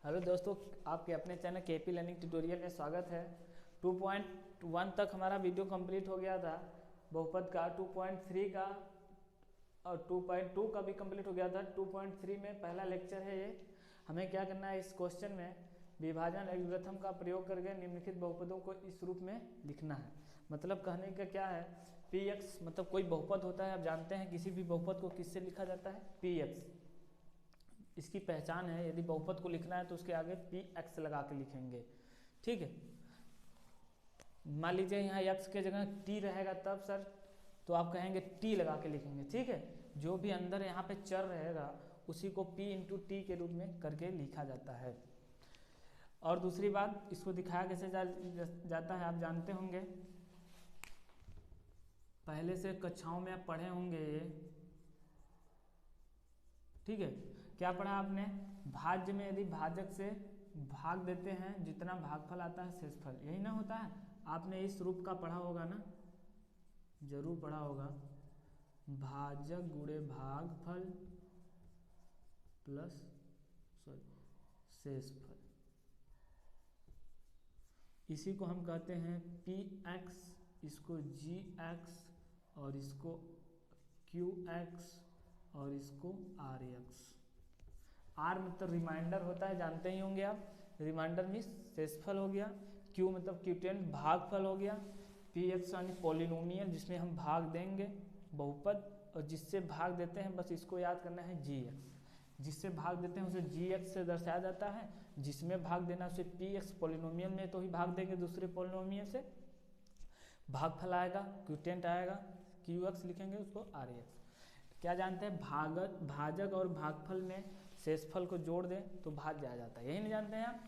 Hello दोस्तों, आपके अपने चैनल केपी लर्निंग ट्यूटोरियल में स्वागत है। 2.1 तक हमारा वीडियो कंप्लीट हो गया था बहुपद का। 2.3 का और 2.2 का भी कंप्लीट हो गया था। 2.3 में पहला लेक्चर है ये। हमें क्या करना है, इस क्वेश्चन में विभाजन एल्गोरिथम का प्रयोग करके निम्नलिखित बहुपदों को इस रूप में लिखना है। मतलब कहने का क्या है, पी एक्स मतलब कोई बहुपद होता है। आप जानते हैं किसी भी बहुपद को किससे लिखा जाता है, पी एक्स। इसकी पहचान है, यदि बहुपद को लिखना है तो उसके आगे पी एक्स लगा के लिखेंगे। ठीक है, मान लीजिए यहाँ एक्स के जगह टी रहेगा तब सर तो आप कहेंगे टी लगा के लिखेंगे। ठीक है, जो भी अंदर यहाँ पे चर रहेगा उसी को पी इंटू टी के रूप में करके लिखा जाता है। और दूसरी बात, इसको दिखाया कैसे जाता है आप जानते होंगे, पहले से कक्षाओं में आप पढ़े होंगे ये। ठीक है, क्या पढ़ा आपने, भाज्य में यदि भाजक से भाग देते हैं जितना भागफल आता है शेषफल, यही ना होता है। आपने इस रूप का पढ़ा होगा ना, जरूर पढ़ा होगा। भाजक गुणे भागफल प्लस शेषफल, इसी को हम कहते हैं पी एक्स, इसको जी एक्स और इसको क्यू एक्स और इसको आर एक्स। आर मतलब रिमाइंडर होता है, जानते ही होंगे आप। रिमाइंडर मीन्स शेषफल हो गया। क्यू मतलब क्यूटेंट भागफल हो गया। पी एक्स यानी पॉलिनोमियल जिसमें हम भाग देंगे बहुपद, और जिससे भाग देते हैं बस इसको याद करना है जी एक्स। जिससे भाग देते हैं उसे जी एक्स से दर्शाया जाता है, जिसमें भाग देना उसे पी एक्स, पॉलिनोमियल में तो ही भाग देंगे दूसरे पॉलिनोमियल से। भागफल आएगा, क्यूटेंट आएगा, क्यू एक्स लिखेंगे उसको आर एक्स। क्या जानते हैं, भाजक और भागफल में शेषफल को जोड़ दें तो भाज्य आ जाता है, यही नहीं जानते हैं आप।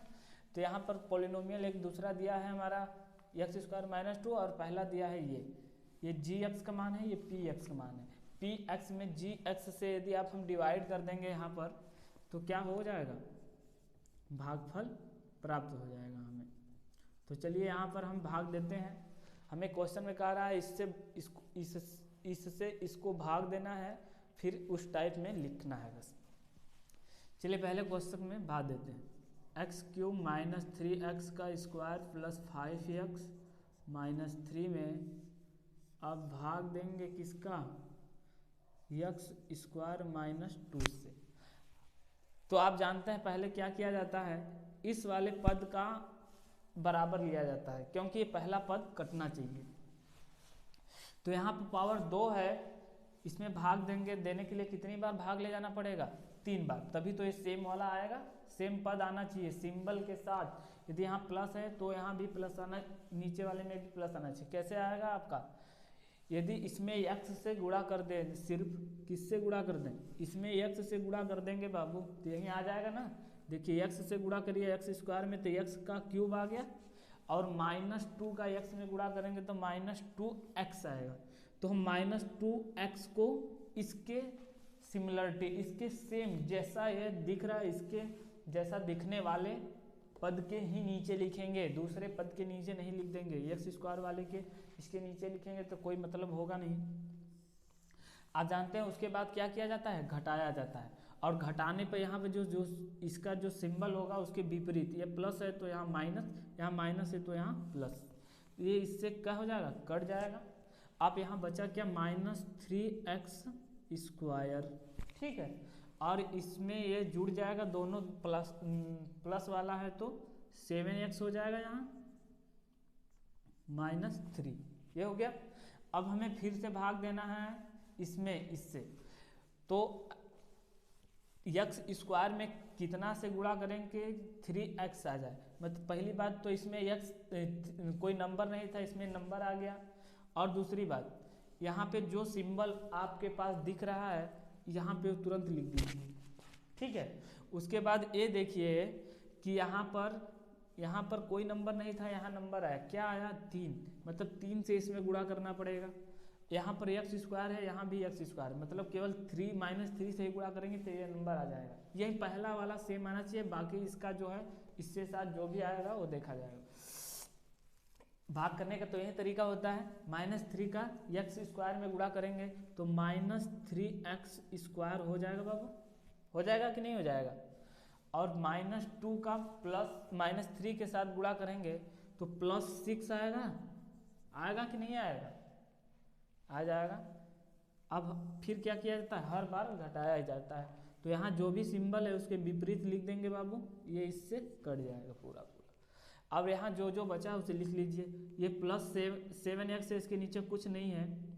तो यहाँ पर पॉलिनोमियल एक दूसरा दिया है हमारा एक्स स्क्वायर माइनस 2, और पहला दिया है ये जी एक्स का मान है, ये पी एक्स का मान है। पी एक्स में जी एक्स से यदि आप हम डिवाइड कर देंगे यहाँ पर तो क्या हो जाएगा, भागफल प्राप्त हो जाएगा हमें। तो चलिए यहाँ पर हम भाग देते हैं। हमें क्वेश्चन में कह रहा है इससे इसको भाग देना है, फिर उस टाइप में लिखना है बस। चलिए पहले क्वेश्चन में भाग देते हैं। एक्स क्यूब माइनस 3x का स्क्वायर प्लस 5x माइनस 3 में अब भाग देंगे किसका, एक्स स्क्वायर माइनस 2 से। तो आप जानते हैं पहले क्या किया जाता है, इस वाले पद का बराबर लिया जाता है, क्योंकि ये पहला पद कटना चाहिए। तो यहाँ पर पावर 2 है, इसमें भाग देने के लिए कितनी बार भाग ले जाना पड़ेगा, 3 बार, तभी तो ये सेम वाला आएगा। सेम पद आना चाहिए सिंबल के साथ। यदि यहाँ प्लस है तो यहाँ भी प्लस आना, नीचे वाले में भी प्लस आना चाहिए। कैसे आएगा आपका, यदि इसमें x से गुणा कर दें, सिर्फ किससे गुणा कर दें, इसमें x से गुणा कर देंगे बाबू तो यही आ जाएगा ना। देखिए x से गुणा करिए एक्स स्क्वायर में तो x का क्यूब आ गया, और माइनस 2 का x में गुणा करेंगे तो माइनस 2x आएगा। तो हम माइनस 2x को इसके सिमिलरिटी, इसके सेम जैसा ये दिख रहा है, इसके जैसा दिखने वाले पद के ही नीचे लिखेंगे, दूसरे पद के नीचे नहीं लिख देंगे। एक्स स्क्वायर वाले के इसके नीचे लिखेंगे तो कोई मतलब होगा नहीं। आप जानते हैं उसके बाद क्या किया जाता है, घटाया जाता है। और घटाने पर यहाँ पे जो इसका जो सिंबल होगा उसके विपरीत, ये प्लस है तो यहाँ माइनस है तो यहाँ प्लस, ये इससे क्या हो जाएगा, कट जाएगा। आप यहाँ बचा क्या, माइनस 3x स्क्वायर। ठीक है, और इसमें ये जुड़ जाएगा, दोनों प्लस वाला है तो 7x हो जाएगा, यहाँ माइनस 3, ये हो गया। अब हमें फिर से भाग देना है इसमें इससे, तो x स्क्वायर में कितना से गुणा करेंगे, 3x आ जाए। मतलब पहली बात तो इसमें x कोई नंबर नहीं था, इसमें नंबर आ गया। और दूसरी बात, यहाँ पे जो सिंबल आपके पास दिख रहा है यहाँ पे तुरंत लिख दीजिए। ठीक है, उसके बाद ये देखिए कि यहाँ पर कोई नंबर नहीं था, यहाँ नंबर आया, क्या आया, 3, मतलब 3 से इसमें गुणा करना पड़ेगा। यहाँ पर एक्स स्क्वायर है, यहाँ भी एक्स स्क्वायर, मतलब केवल 3 माइनस 3 से ही गुणा करेंगे तो ये नंबर आ जाएगा। यही पहला वाला सेम आना चाहिए, बाकी इसका जो है इससे साथ जो भी आएगा वो देखा जाएगा। भाग करने का तो यही तरीका होता है, माइनस 3 का एक्स स्क्वायर में गुणा करेंगे तो माइनस 3x स्क्वायर हो जाएगा बाबू, हो जाएगा कि नहीं हो जाएगा। और -2 का -3 के साथ गुणा करेंगे तो +6 आएगा। आएगा कि नहीं आएगा? आ जाएगा। अब फिर क्या किया जाता है, हर बार घटाया जाता है। तो यहाँ जो भी सिंबल है उसके विपरीत लिख देंगे बाबू, ये इससे कट जाएगा पूरा पूरा। अब यहाँ जो जो बचा उसे लिख लीजिए। ये +7x है, इसके नीचे कुछ नहीं है।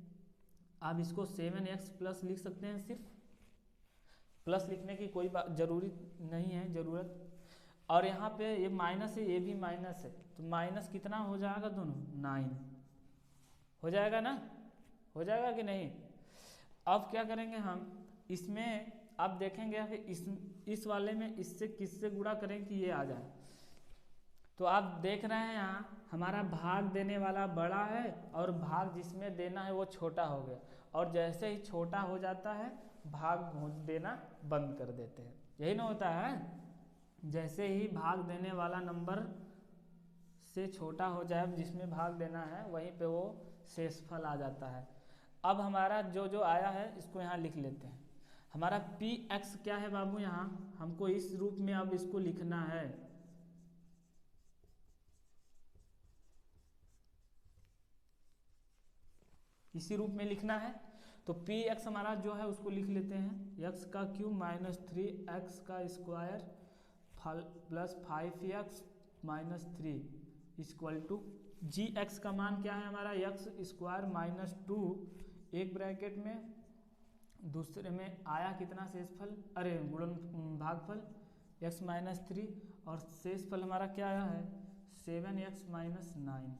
आप इसको 7x प्लस लिख सकते हैं, सिर्फ प्लस लिखने की कोई जरूरी नहीं है ज़रूरत। और यहाँ पे ये माइनस है, ये भी माइनस है, तो माइनस कितना हो जाएगा दोनों, 9 हो जाएगा ना, हो जाएगा कि नहीं। अब क्या करेंगे हम इसमें, अब देखेंगे इस वाले में इससे किससे गुणा करें कि ये आ जाए। तो आप देख रहे हैं यहाँ हमारा भाग देने वाला बड़ा है और भाग जिसमें देना है वो छोटा हो गया, और जैसे ही छोटा हो जाता है भाग देना बंद कर देते हैं। यही ना होता है, जैसे ही भाग देने वाला नंबर से छोटा हो जाए जिसमें भाग देना है वहीं पे वो शेषफल आ जाता है। अब हमारा जो जो आया है इसको यहाँ लिख लेते हैं। हमारा px क्या है बाबू, यहाँ हमको इस रूप में अब इसको लिखना है। इसी रूप में लिखना है। तो px हमारा जो है उसको लिख लेते हैं, x का क्यूब -3x का square plus 5x -3 equal to gx का मान क्या है हमारा, x स्क्वायर -2 एक ब्रैकेट में, दूसरे में आया कितना शेषफल, अरे गुणन भागफल x -3, और शेषफल हमारा क्या आया है 7x -9,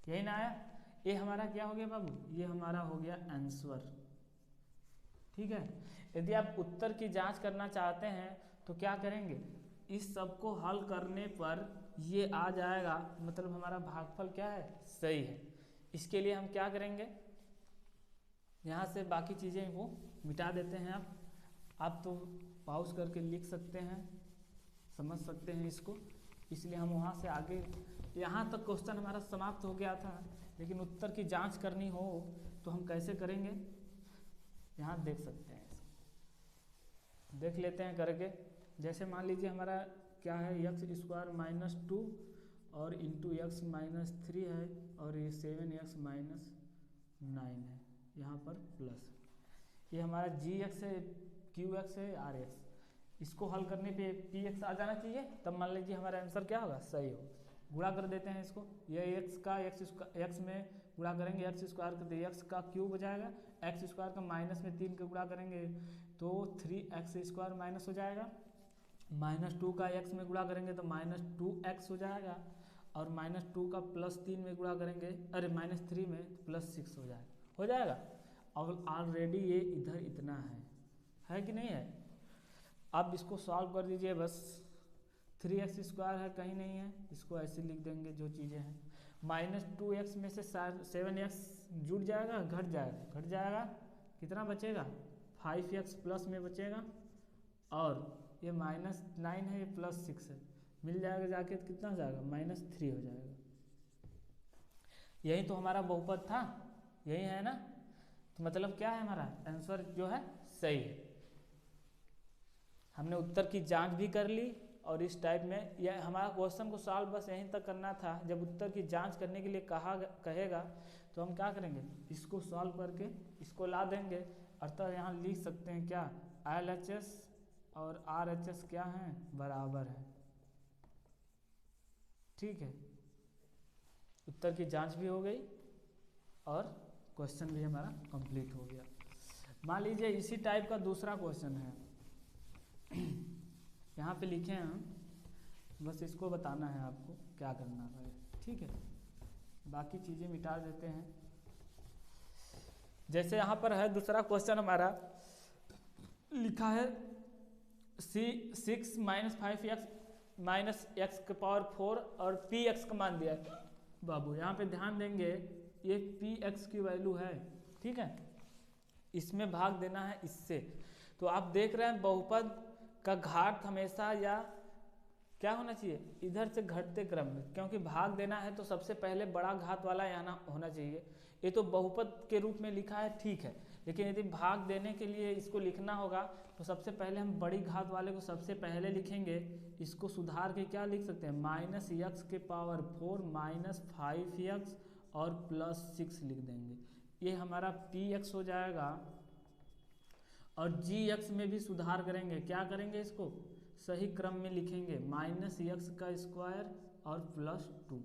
यही ना आया। ये हमारा क्या हो गया बाबू, ये हमारा हो गया आंसर। ठीक है। यदि आप उत्तर की जांच करना चाहते हैं तो क्या करेंगे, इस सब को हल करने पर ये आ जाएगा, मतलब हमारा भागफल क्या है, सही है। इसके लिए हम क्या करेंगे, यहाँ से बाकी चीज़ें वो मिटा देते हैं। आप तो पॉज करके लिख सकते हैं, समझ सकते हैं इसको, इसलिए हम वहाँ से आगे, यहाँ तक क्वेश्चन हमारा समाप्त हो गया था। लेकिन उत्तर की जांच करनी हो तो हम कैसे करेंगे, यहाँ देख सकते हैं, देख लेते हैं करके। जैसे मान लीजिए हमारा क्या है, x स्क्वायर -2 और इंटू x -3 है, और ये 7x -9 है, यहाँ पर प्लस, ये हमारा gx है, qx है, rx। इसको हल करने पे px आ जाना चाहिए, तब मान लीजिए हमारा आंसर क्या होगा, सही हो। गुणा कर देते हैं इसको, ये x में गुणा करेंगे, x स्क्वायर करते x का क्यूब हो जाएगा, x स्क्वायर का -3 का गुणा करेंगे तो 3x स्क्वायर माइनस हो जाएगा, -2 का x में गुणा करेंगे तो -2x हो जाएगा, और -2 का +3 में गुणा करेंगे, अरे -3 में +6 हो जाएगा। और ऑलरेडी ये इधर इतना है कि नहीं है। अब इसको सॉल्व कर दीजिए बस, 3x स्क्वायर है कहीं नहीं है, इसको ऐसे लिख देंगे जो चीज़ें हैं। -2x में से 7x जुड़ जाएगा, घट जाएगा, कितना बचेगा, 5x प्लस में बचेगा, और ये -9 है, ये +6 है, मिल जाएगा जाके कितना हो जाएगा, -3 हो जाएगा। यही तो हमारा बहुपद था, यही है ना। तो मतलब क्या है, हमारा आंसर जो है सही है। हमने उत्तर की जांच भी कर ली, और इस टाइप में यह हमारा क्वेश्चन को सॉल्व बस यहीं तक करना था। जब उत्तर की जांच करने के लिए कहेगा तो हम क्या करेंगे, इसको सॉल्व करके इसको ला देंगे। अर्थात यहाँ लिख सकते हैं क्या, LHS और RHS क्या हैं, बराबर है। ठीक है, उत्तर की जांच भी हो गई और क्वेश्चन भी हमारा कंप्लीट हो गया। मान लीजिए इसी टाइप का दूसरा क्वेश्चन है, यहाँ पे लिखे हैं हम, बस इसको बताना है आपको क्या करना है। ठीक है, बाकी चीज़ें मिटा देते हैं। जैसे यहाँ पर है दूसरा क्वेश्चन हमारा, लिखा है 6 - 5x - x⁴ और px का मान दिया है। बाबू यहाँ पे ध्यान देंगे, ये px की वैल्यू है, ठीक है, इसमें भाग देना है इससे। तो आप देख रहे हैं बहुपद का घात हमेशा या क्या होना चाहिए, इधर से घटते क्रम में, क्योंकि भाग देना है तो सबसे पहले बड़ा घात वाला यहाँ होना चाहिए। ये तो बहुपद के रूप में लिखा है, ठीक है, लेकिन यदि भाग देने के लिए इसको लिखना होगा तो सबसे पहले हम बड़ी घात वाले को सबसे पहले लिखेंगे। इसको सुधार के क्या लिख सकते हैं, -x⁴ -5x और +6 लिख देंगे। ये हमारा px हो जाएगा। और gx में भी सुधार करेंगे, क्या करेंगे, इसको सही क्रम में लिखेंगे, -x² और +2।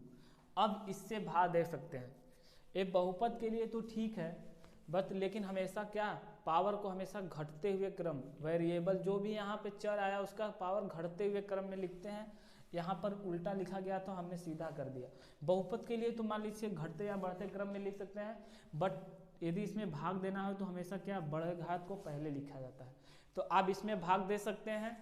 अब इससे भाग दे सकते हैं। एक बहुपद के लिए तो ठीक है, बट लेकिन हमेशा क्या, पावर को हमेशा घटते हुए क्रम, वेरिएबल जो भी यहाँ पे चर आया उसका पावर घटते हुए क्रम में लिखते हैं। यहाँ पर उल्टा लिखा गया तो हमने सीधा कर दिया। बहुपद के लिए तो मान लीजिए घटते या बढ़ते क्रम में लिख सकते हैं, बट यदि इसमें भाग देना हो तो हमेशा क्या, बड़े घात को पहले लिखा जाता है। तो आप इसमें भाग दे सकते हैं,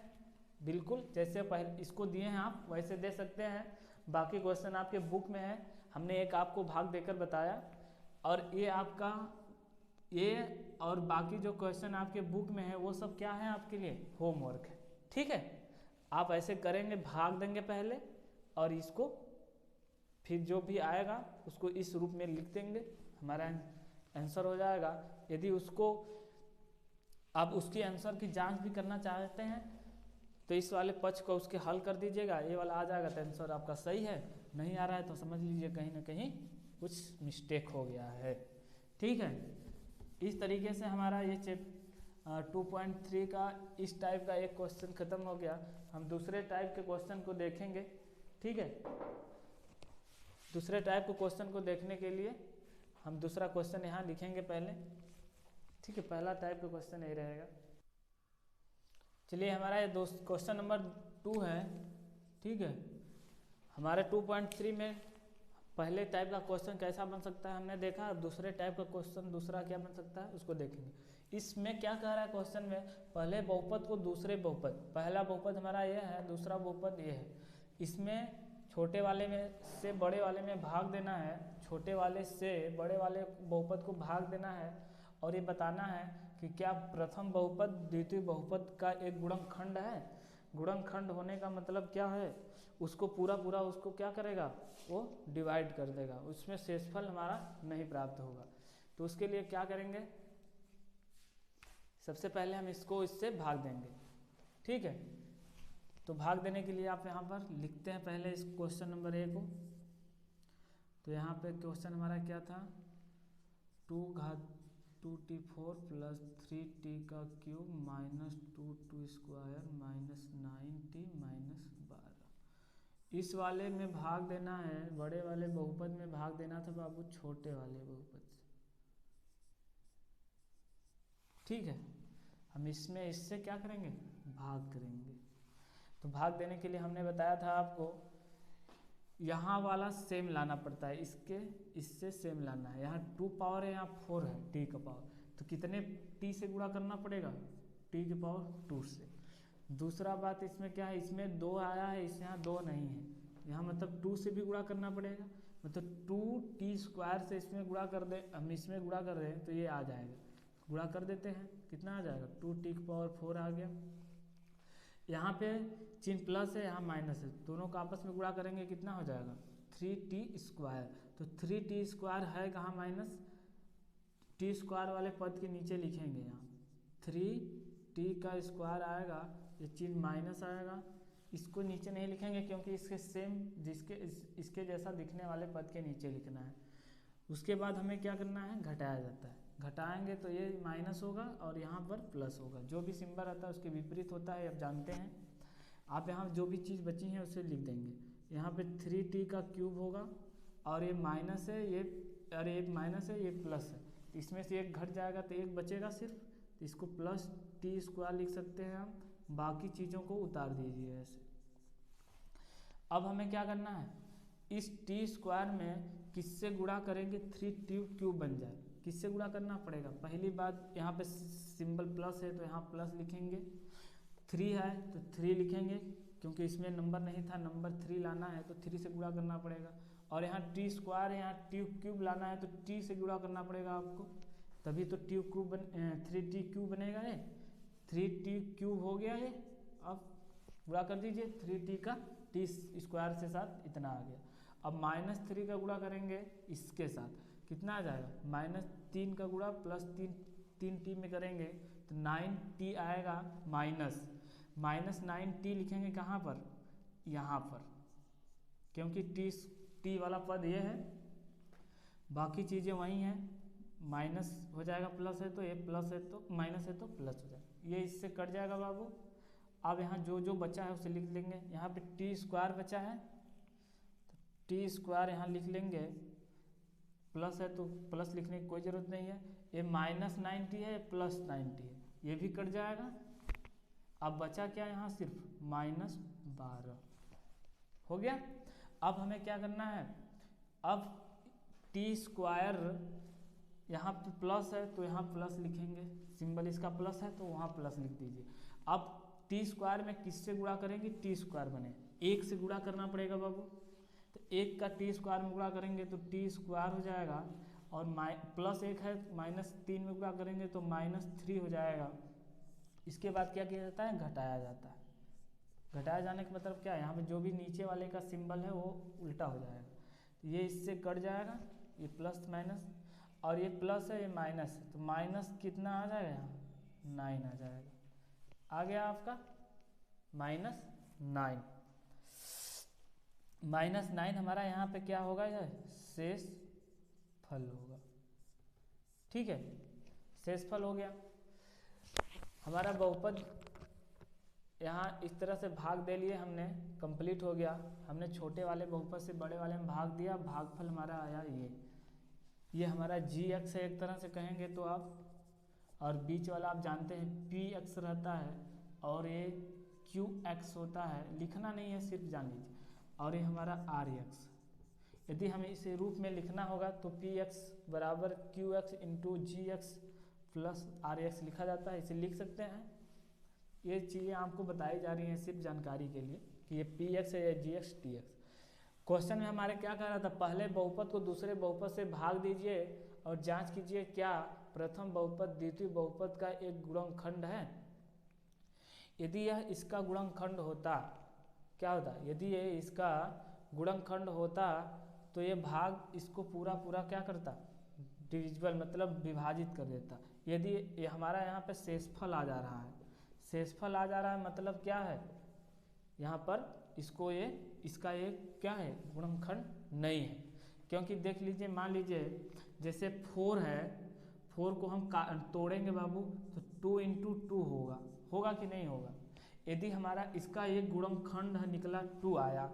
बिल्कुल जैसे पहले इसको दिए हैं आप वैसे दे सकते हैं। बाकी क्वेश्चन आपके बुक में है, हमने एक आपको भाग देकर बताया। और ये आपका ये और बाकी जो क्वेश्चन आपके बुक में है वो सब क्या है, आपके लिए होमवर्क है। ठीक है, आप ऐसे करेंगे, भाग देंगे पहले और इसको फिर जो भी आएगा उसको इस रूप में लिख देंगे, हमारा आंसर हो जाएगा। यदि उसको आप उसके आंसर की जांच भी करना चाहते हैं तो इस वाले पक्ष को उसके हल कर दीजिएगा, ये वाला आ जाएगा तो आंसर आपका सही है। नहीं आ रहा है तो समझ लीजिए कहीं ना कहीं कुछ मिस्टेक हो गया है। ठीक है, इस तरीके से हमारा ये 2.3 का इस टाइप का एक क्वेश्चन खत्म हो गया। हम दूसरे टाइप के क्वेश्चन को देखेंगे। ठीक है, दूसरे टाइप के क्वेश्चन को देखने के लिए हम दूसरा क्वेश्चन यहाँ लिखेंगे पहले। ठीक है, पहला टाइप का क्वेश्चन यही रहेगा। चलिए, हमारा ये क्वेश्चन नंबर 2 है। ठीक है, हमारे 2.3 में पहले टाइप का क्वेश्चन कैसा बन सकता है हमने देखा। अब दूसरे टाइप का क्वेश्चन दूसरा क्या बन सकता है उसको देखेंगे। इसमें क्या कह रहा है क्वेश्चन में, पहले बहुपद को दूसरे बहुपद, पहला बहुपद हमारा ये है, दूसरा बहुपद ये है। इसमें छोटे वाले में से बड़े वाले में भाग देना है, छोटे वाले से बड़े वाले बहुपद को भाग देना है। और ये बताना है कि क्या प्रथम बहुपद द्वितीय बहुपद का एक गुणनखंड है। गुणनखंड होने का मतलब क्या है, उसको पूरा उसको क्या करेगा, वो डिवाइड कर देगा, उसमें शेषफल हमारा नहीं प्राप्त होगा। तो उसके लिए क्या करेंगे, सबसे पहले हम इसको इससे भाग देंगे। ठीक है, तो भाग देने के लिए आप यहाँ पर लिखते हैं पहले इस क्वेश्चन नंबर 1 को। तो यहाँ पे क्वेश्चन हमारा क्या था, 2t4 + 3t का क्यूब -2t² -9t -12। इस वाले में भाग देना है, बड़े वाले बहुपद में भाग देना था बाबू छोटे वाले बहुपद से। ठीक है, हम इसमें इससे क्या करेंगे, भाग करेंगे। तो भाग देने के लिए हमने बताया था आपको, यहाँ वाला सेम लाना पड़ता है, इससे सेम लाना है। यहाँ 2 पावर है, यहाँ 4 है t का पावर, तो कितने t से गुणा करना पड़ेगा, t की पावर 2 से। दूसरा बात इसमें क्या है, इसमें 2 आया है, इस यहाँ 2 नहीं है, यहाँ मतलब 2 से भी गुणा करना पड़ेगा। मतलब 2t² से इसमें गुणा कर दे, हम इसमें गुणा कर रहे हैं तो ये आ जाएगा, गुणा कर देते हैं, कितना आ जाएगा, 2t की पावर 4 आ गया। यहाँ पे चिन्ह प्लस है, यहाँ माइनस है, दोनों का आपस में गुणा करेंगे कितना हो जाएगा, 3t²। तो 3t² है कहाँ माइनस, t² वाले पद के नीचे लिखेंगे, यहाँ 3t² आएगा, ये चिन्ह माइनस आएगा। इसको नीचे नहीं लिखेंगे क्योंकि इसके सेम इसके जैसा दिखने वाले पद के नीचे लिखना है। उसके बाद हमें क्या करना है, घटाया जाता है, घटाएंगे तो ये माइनस होगा और यहाँ पर प्लस होगा। जो भी सिंबल आता है उसके विपरीत होता है, आप जानते हैं। आप यहाँ जो भी चीज़ बची है उसे लिख देंगे। यहाँ पे 3t का क्यूब होगा और ये माइनस है, ये और एक माइनस है, ये प्लस है, तो इसमें से एक घट जाएगा तो एक बचेगा सिर्फ, तो इसको +t² लिख सकते हैं हम। बाकी चीज़ों को उतार दीजिए ऐसे। अब हमें क्या करना है, इस t² में किससे गुणा करेंगे, 3t³ बन जाए, किससे गुणा करना पड़ेगा। पहली बात यहाँ पे सिंबल प्लस है तो यहाँ प्लस लिखेंगे, 3 है तो 3 लिखेंगे क्योंकि इसमें नंबर नहीं था, नंबर 3 लाना है तो 3 से गुणा करना पड़ेगा। और यहाँ t² है, यहाँ t³ लाना है तो t से गुणा करना पड़ेगा आपको, तभी तो 3t³ बनेगा। ये 3t³ हो गया, ये अब गुणा कर दीजिए, 3t का t² से साथ इतना आ गया। अब -3 का गुणा करेंगे इसके साथ, कितना आ जाएगा, -3 का गुणा +3 3t में करेंगे तो 9t आएगा माइनस 9t लिखेंगे कहाँ पर, यहाँ पर, क्योंकि t वाला पद ये है, बाकी चीज़ें वही हैं। माइनस हो जाएगा प्लस है तो ये प्लस है तो माइनस है तो प्लस हो जाएगा, ये इससे कट जाएगा बाबू। अब यहाँ जो जो बचा है उसे लिख लेंगे। यहाँ पे टी स्क्वायर बचा है तो टी स्क्वायर यहाँ लिख लेंगे, प्लस है तो प्लस लिखने की कोई ज़रूरत नहीं है। ये माइनस 90 है, प्लस 90 है, ये भी कट जाएगा। अब बचा क्या यहाँ, सिर्फ माइनस 12 हो गया। अब हमें क्या करना है, अब टी स्क्वायर यहाँ पे प्लस है तो यहाँ प्लस लिखेंगे, सिंबल इसका प्लस है तो वहाँ प्लस लिख दीजिए। अब टी स्क्वायर में किससे गुणा करेंगे, टी स्क्वायर बने 1 से गुणा करना पड़ेगा बाबू, तो 1 का टी स्क्वायर में गुणा करेंगे तो टी स्क्वायर हो जाएगा, और प्लस 1 है -3 में गुणा करेंगे तो -3 हो जाएगा। इसके बाद क्या किया जाता है, घटाया जाता है। घटाया जाने का मतलब क्या है, यहाँ पे जो भी नीचे वाले का सिंबल है वो उल्टा हो जाएगा, तो ये इससे कट जाएगा, ये प्लस माइनस, और ये प्लस है ये माइनस है, तो माइनस कितना आ जाएगा यहाँ, 9 आ जाएगा। आ गया आपका -9। -9 हमारा यहाँ पे क्या होगा, यह शेष फल होगा। ठीक है, शेष फल हो गया हमारा। बहुपद यहाँ इस तरह से भाग दे लिए हमने, कंप्लीट हो गया। हमने छोटे वाले बहुपद से बड़े वाले में भाग दिया, भागफल हमारा आया ये हमारा gx है एक तरह से कहेंगे तो आप, और बीच वाला आप जानते हैं px रहता है और ये qx होता है, लिखना नहीं है सिर्फ जान लीजिए, और ये हमारा rx। यदि हमें इसे रूप में लिखना होगा तो px बराबर qx into gx plus rx लिखा जाता है, इसे लिख सकते हैं। ये चीज़ें आपको बताई जा रही हैं सिर्फ जानकारी के लिए कि ये px है या gx tx। क्वेश्चन में हमारे क्या कह रहा था, पहले बहुपद को दूसरे बहुपद से भाग दीजिए और जांच कीजिए क्या प्रथम बहुपद द्वितीय बहुपद का एक गुणनखंड है। यदि यह इसका गुणनखंड होता, क्या होता, यदि ये इसका गुणनखंड होता तो ये भाग इसको पूरा क्या करता, डिविजिबल मतलब विभाजित कर देता। यदि ये हमारा यहाँ पे शेषफल आ जा रहा है, शेषफल आ जा रहा है मतलब क्या है, यहाँ पर इसको इसका एक क्या है, गुणनखंड नहीं है। क्योंकि देख लीजिए, मान लीजिए जैसे 4 है, 4 को हम तोड़ेंगे बाबू तो 2 इंटू 2 होगा कि नहीं होगा। यदि हमारा इसका एक गुणनखंड निकला 2 आया,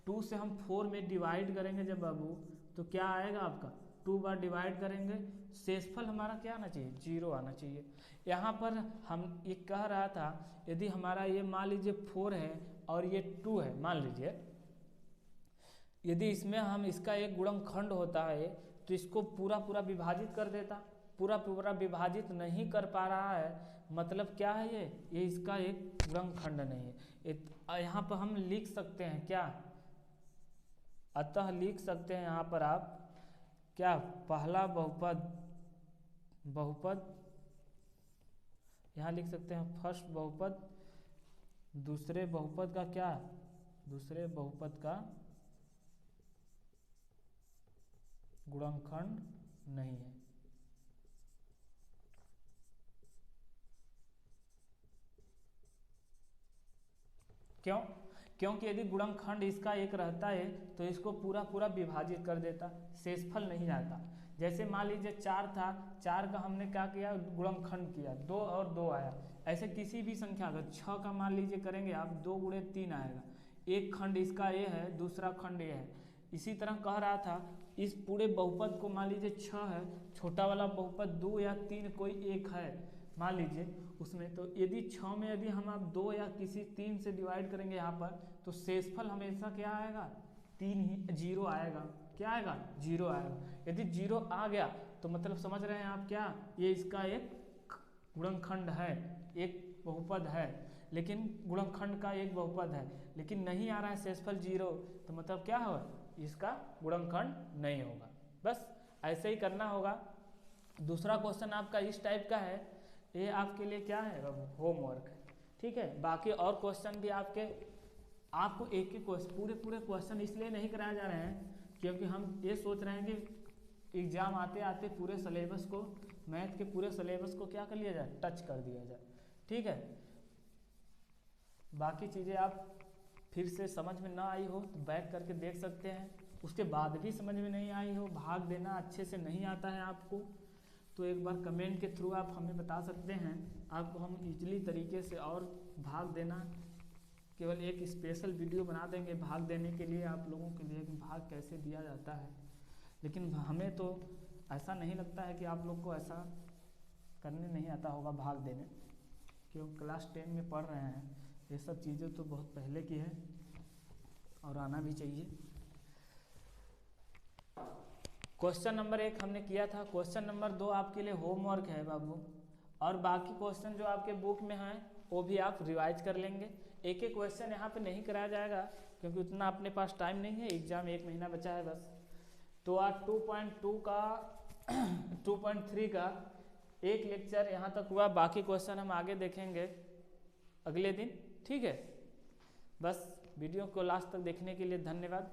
2 से हम 4 में डिवाइड करेंगे जब बाबू तो क्या आएगा आपका, 2 बार डिवाइड करेंगे, शेषफल हमारा क्या आना चाहिए, 0 आना चाहिए। यहाँ पर हम ये कह रहा था यदि हमारा ये मान लीजिए 4 है और ये 2 है, मान लीजिए यदि इसमें हम इसका एक गुणनखंड होता है तो इसको पूरा विभाजित कर देता, पूरा विभाजित नहीं कर पा रहा है, मतलब क्या है ये इसका एक गुणनखंड नहीं है। यहाँ पर हम लिख सकते हैं क्या, अतः लिख सकते हैं यहाँ पर आप क्या, पहला बहुपद यहाँ लिख सकते हैं फर्स्ट बहुपद, दूसरे बहुपद का क्या, दूसरे बहुपद का गुणनखंड नहीं है। क्यों, क्योंकि यदि गुणनखंड इसका एक रहता है तो इसको पूरा विभाजित कर देता, शेषफल नहीं जाता। जैसे मान लीजिए 4 था, 4 का हमने क्या किया, गुणनखंड किया, 2 और 2 आया। ऐसे किसी भी संख्या अगर 6 का मान लीजिए करेंगे आप, 2 गुणे 3 आएगा, एक खंड इसका ये है, दूसरा खंड ये है। इसी तरह कह रहा था इस पूरे बहुपद को मान लीजिए 6 है, छोटा वाला बहुपद 2 या 3 कोई एक है मान लीजिए उसमें, तो यदि 6 में यदि हम आप 2 या किसी 3 से डिवाइड करेंगे यहाँ पर तो शेषफल हमेशा क्या आएगा, 3 ही, 0 आएगा। क्या आएगा, 0 आएगा। यदि 0 आ गया तो मतलब समझ रहे हैं आप क्या, ये इसका एक गुणनखंड है, एक बहुपद है, लेकिन गुणनखंड का एक बहुपद है, लेकिन नहीं आ रहा है शेषफल 0, तो मतलब क्या होगा, इसका गुणनखंड नहीं होगा। बस ऐसे ही करना होगा। दूसरा क्वेश्चन आपका इस टाइप का है, ये आपके लिए क्या है, होमवर्क है, ठीक है। बाकी और क्वेश्चन भी आपको एक पूरे क्वेश्चन इसलिए नहीं कराए जा रहे हैं क्योंकि हम ये सोच रहे हैं कि एग्ज़ाम आते आते पूरे सिलेबस को, मैथ के पूरे सिलेबस को क्या कर लिया जाए, टच कर दिया जाए। ठीक है, बाकी चीज़ें आप फिर से समझ में ना आई हो तो बैक करके देख सकते हैं। उसके बाद भी समझ में नहीं आई हो, भाग देना अच्छे से नहीं आता है आपको, तो एक बार कमेंट के थ्रू आप हमें बता सकते हैं, आपको हम इजली तरीके से और भाग देना, केवल एक स्पेशल वीडियो बना देंगे भाग देने के लिए आप लोगों के लिए, भाग कैसे दिया जाता है। लेकिन हमें तो ऐसा नहीं लगता है कि आप लोग को ऐसा करने नहीं आता होगा भाग देने, क्योंकि क्लास 10 में पढ़ रहे हैं, ये सब चीज़ें तो बहुत पहले की है और आना भी चाहिए। क्वेश्चन नंबर 1 हमने किया था, क्वेश्चन नंबर 2 आपके लिए होमवर्क है बाबू, और बाकी क्वेश्चन जो आपके बुक में हैं वो भी आप रिवाइज कर लेंगे। एक एक क्वेश्चन यहाँ पे नहीं कराया जाएगा क्योंकि उतना अपने पास टाइम नहीं है, एग्ज़ाम 1 महीना बचा है बस। तो आज 2.2 का 2.3 का एक लेक्चर यहाँ तक हुआ, बाकी क्वेश्चन हम आगे देखेंगे अगले दिन। ठीक है, बस वीडियो को लास्ट तक देखने के लिए धन्यवाद।